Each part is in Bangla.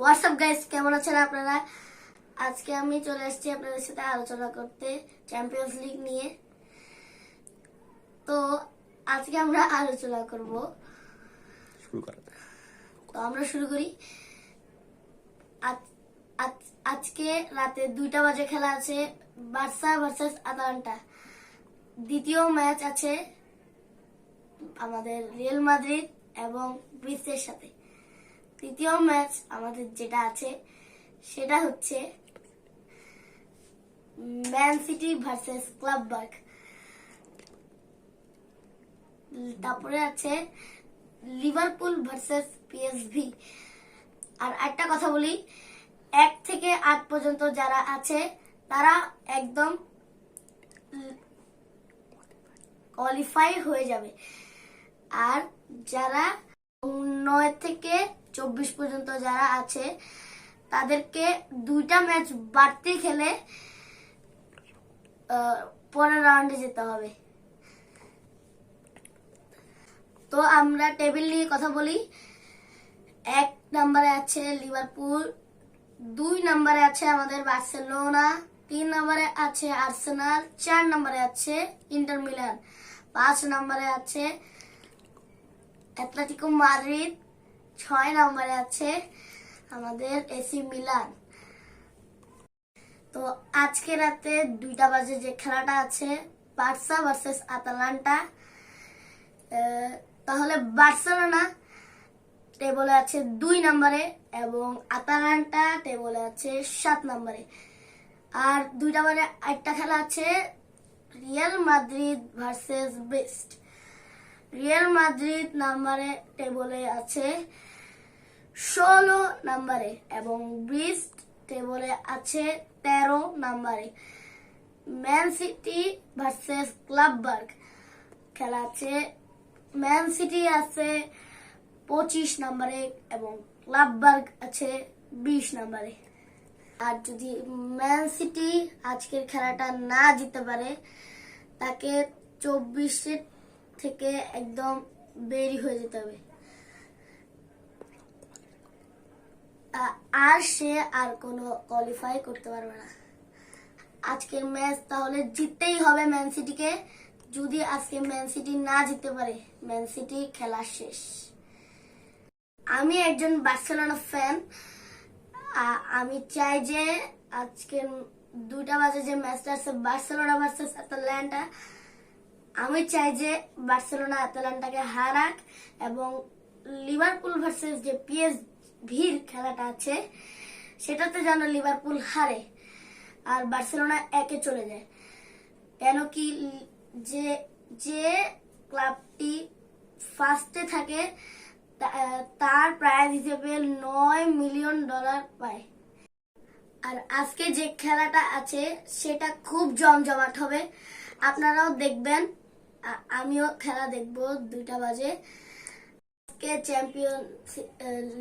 হোয়াটসঅ্যাপ গাইস, কেমন আছেন আপনারা? আজকে আমি চলে এসেছি আপনাদের সাথে আলোচনা করতে চ্যাম্পিয়ন্স লিগ নিয়ে। তো আজকে আমরা আলোচনা করব। আমরা শুরু করি। আজকে রাতে 2টা বাজে খেলা আছে, বার্সা ভার্সেস আতালান্টা। দ্বিতীয় ম্যাচ আছে আমাদের রিয়াল মাদ্রিদ এবং গ্রিসের সাথে। তৃতীয় ম্যাচ আমাদের যেটা আছে সেটা হচ্ছে Man City versus Club Brugge. তারপরে আছে লিভারপুল ভার্সেস পিএসভি। আর একটা কথা বলি, 1 থেকে 8 পর্যন্ত যারা আছে তারা একদম কোয়ালিফাই হয়ে যাবে। আর যারা 9 থেকে 24 পর্যন্ত যারা আছে তাদেরকে 2টা ম্যাচ বাড়তি খেলে পরের রাউন্ডে যেতে হবে। তো আমরা টেবিল নিয়ে কথা বলি। 1 নম্বরে আছে লিভারপুল, 2 নম্বরে আছে আমাদের বার্সেলোনা, 3 নম্বরে আছে আর্সেনাল, 4 নম্বরে আছে ইন্টার মিলান, 5 নম্বরে আছে অ্যাটলেটিকো মাদ্রিদ, 6 নম্বরে আছে আমাদের এসি মিলান। তো আজকে রাতে 2টা বাজে যে খেলাটা আছে বার্সা ভার্সেস আতালান্টা। তাহলে বার্সেলোনা টেবলে আছে 2 নম্বরে এবং আতালান্টা টেবলে আছে 7 নম্বরে। আর 2টা বাজে একটা খেলা আছে Real Madrid versus breast. Real Madrid নম্বরে টেবলে আছে 16 নম্বরে এবং ব্রেস্ট টেবলে আছে 13 নম্বরে। Man City versus Club Brugge খেলা আছে। ম্যান সিটি আছে 25 নম্বরে এবং ক্লাব বার্গ আছে 20 নম্বরে। আর যদি ম্যান সিটি আজকের খেলাটা না জিততে পারে তাকে 24 থেকে একদম বেরি হয়ে যেতে হবে। আর সে আর কোনো কোয়ালিফাই করতে পারবে না। আজকের ম্যাচ তাহলে জিততেই হবে ম্যান সিটিকে। যদি আজকে ম্যান সিটি না জিততে পারে ম্যান সিটি খেলা শেষ। আমি একজন বার্সেলোনা ফ্যান। আমি চাই যে আজকের 2টা বাজে যে ম্যাচটা আছে বার্সেলোনা ভার্সেস আতালান্টা, আমি চাই যে বার্সেলোনা আতালান্টাকে হারাক এবং লিভারপুল ভার্সেস যে পিএসভির খেলাটা আছে সেটাতে যেন লিভারপুল হারে আর বার্সেলোনা একে চলে যায়। কেন কি যে ক্লাবটি ফার্স্টে থাকে তার প্রাইজ হিসেবে $9 মিলিয়ন পায়। আর আজকে যে খেলাটা আছে সেটা খুব জমজমাট হবে, আপনারাও দেখবেন। আমিও খেলা দেখব 2টা বাজে। আজকে চ্যাম্পিয়ন্স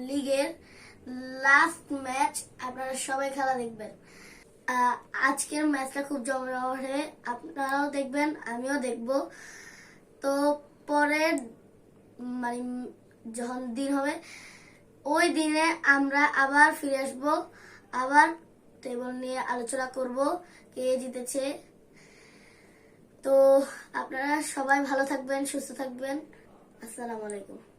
লিগের লাস্ট ম্যাচ, আপনারা সবাই খেলা দেখবেন। আজকের ম্যাচটা খুব জমজমাট হবে, আপনারাও দেখবেন আমিও দেখব। তো পরের মানে যখন দিন হবে ওই দিনে আমরা আবার ফিরে আসব, আবার টেবল নিয়ে আলোচনা করব কে জিতেছে। তো আপনারা সবাই ভালো থাকবেন, সুস্থ থাকবেন। আসসালামু আলাইকুম।